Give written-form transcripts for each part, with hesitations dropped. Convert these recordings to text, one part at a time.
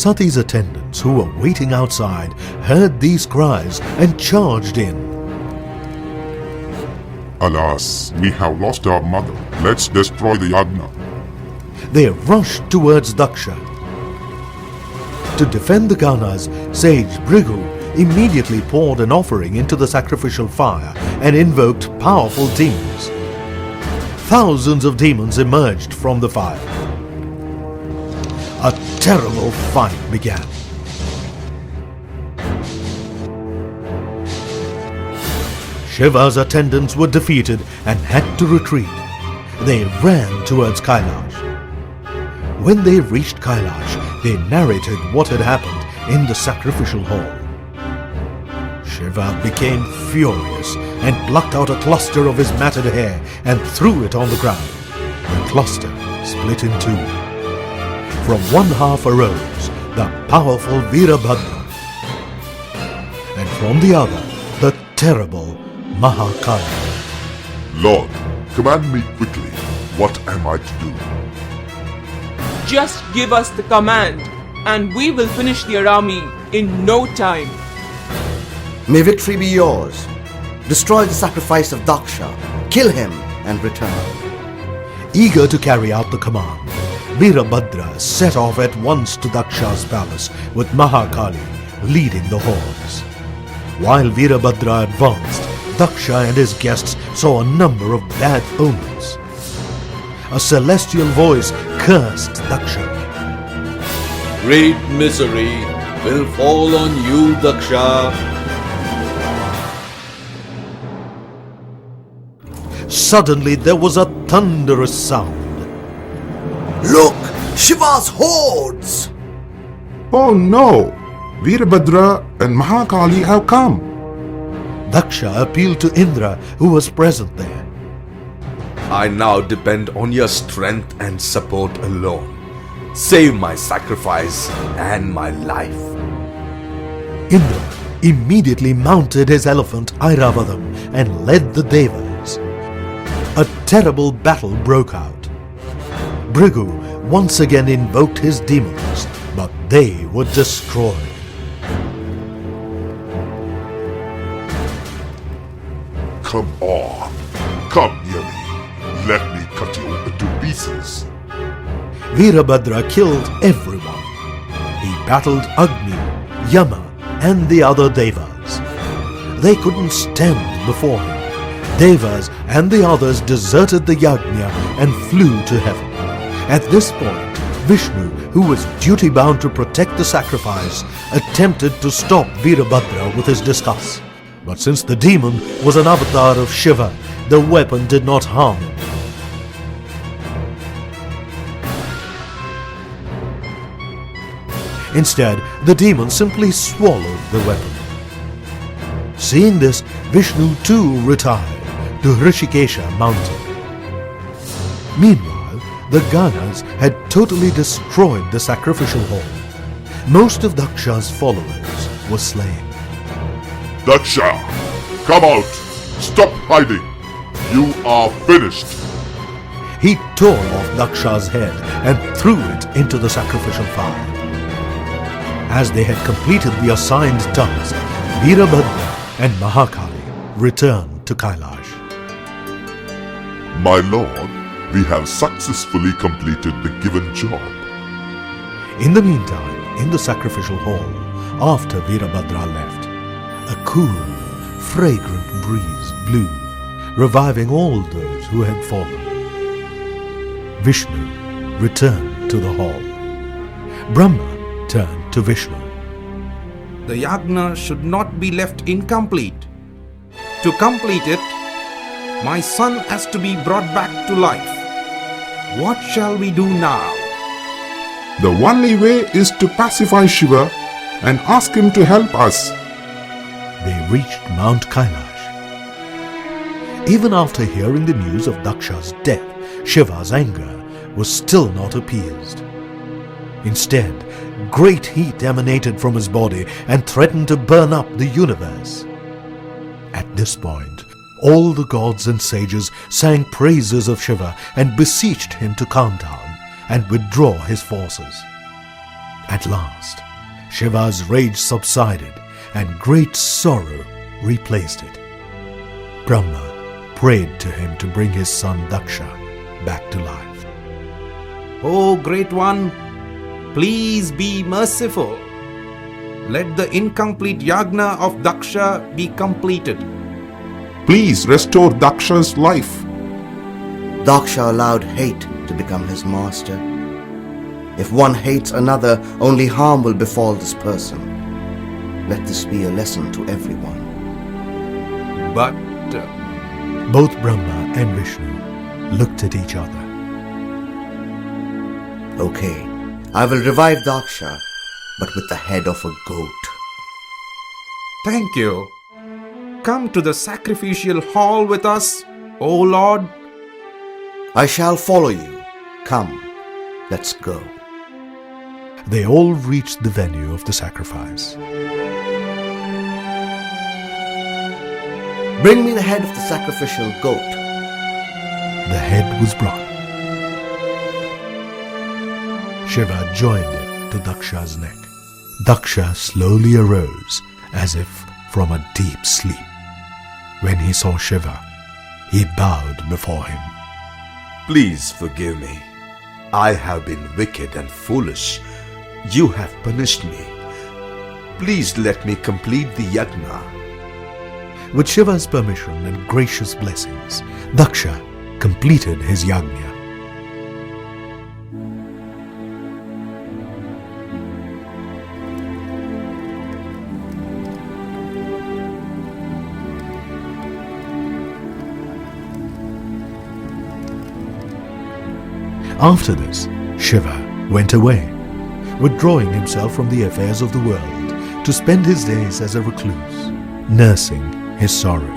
Sati's attendants, who were waiting outside, heard these cries and charged in. Alas, we have lost our mother. Let's destroy the Yagna. They rushed towards Daksha. To defend the Ganas, sage Bhrigu immediately poured an offering into the sacrificial fire and invoked powerful demons. Thousands of demons emerged from the fire. A terrible fight began. Shiva's attendants were defeated and had to retreat. They ran towards Kailash. When they reached Kailash, they narrated what had happened in the sacrificial hall. Shiva became furious and plucked out a cluster of his matted hair and threw it on the ground. The cluster split in two. From one half arose the powerful Virabadra, and from the other the terrible Mahakali. Lord, command me quickly. What am I to do? Just give us the command, and we will finish their army in no time. May victory be yours. Destroy the sacrifice of Daksha, kill him, and return. Eager to carry out the command, Virabadra set off at once to Daksha's palace with Mahakali leading the hordes. While Virabadra advanced, Daksha and his guests saw a number of bad omens. A celestial voice cursed Daksha. Great misery will fall on you, Daksha. Suddenly there was a thunderous sound. Look! Shiva's hordes! Oh no! Virabadra and Mahakali have come. Daksha appealed to Indra, who was present there. I now depend on your strength and support alone. Save my sacrifice and my life. Indra immediately mounted his elephant Airavadam and led the Devas. A terrible battle broke out. Bhrigu once again invoked his demons, but they were destroyed. Come on. Come near me. Let me cut you into pieces. Virabadra killed everyone. He battled Agni, Yama, and the other Devas. They couldn't stand before him. Devas and the others deserted the Yagna and flew to heaven. At this point, Vishnu, who was duty-bound to protect the sacrifice, attempted to stop Virabadra with his discus. But since the demon was an avatar of Shiva, the weapon did not harm him. Instead, the demon simply swallowed the weapon. Seeing this, Vishnu too retired to Rishikesha mountain. Meanwhile, the Ganas had totally destroyed the sacrificial hall. Most of Daksha's followers were slain. Daksha, come out. Stop hiding. You are finished. He tore off Daksha's head and threw it into the sacrificial fire. As they had completed the assigned task, Virabadra and Mahakali returned to Kailash. My lord, we have successfully completed the given job. In the meantime, in the sacrificial hall, after Virabadra left, a cool, fragrant breeze blew, reviving all those who had fallen. Vishnu returned to the hall. Brahma turned to Vishnu. The Yagna should not be left incomplete. To complete it, my son has to be brought back to life. What shall we do now? The only way is to pacify Shiva and ask him to help us. They reached Mount Kailash. Even after hearing the news of Daksha's death, Shiva's anger was still not appeased. Instead, great heat emanated from his body and threatened to burn up the universe. At this point, all the gods and sages sang praises of Shiva and beseeched him to calm down and withdraw his forces. At last, Shiva's rage subsided and great sorrow replaced it. Brahma prayed to him to bring his son Daksha back to life. O Great One, please be merciful. Let the incomplete Yagna of Daksha be completed. Please restore Daksha's life. Daksha allowed hate to become his master. If one hates another, only harm will befall this person. Let this be a lesson to everyone. But Both Brahma and Vishnu looked at each other. Okay, I will revive Daksha, but with the head of a goat. thank you. Come to the sacrificial hall with us, O Lord. I shall follow you. Come, let's go. They all reached the venue of the sacrifice. Bring me the head of the sacrificial goat. The head was brought. Shiva joined it to Daksha's neck. Daksha slowly arose as if from a deep sleep. When he saw Shiva, he bowed before him. Please forgive me. I have been wicked and foolish. You have punished me. Please let me complete the yagna. With Shiva's permission and gracious blessings, Daksha completed his yagna. After this, Shiva went away, withdrawing himself from the affairs of the world to spend his days as a recluse, nursing his sorrow.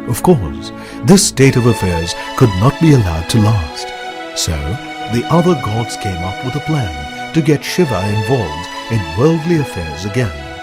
Of course, this state of affairs could not be allowed to last. So, the other gods came up with a plan to get Shiva involved in worldly affairs again.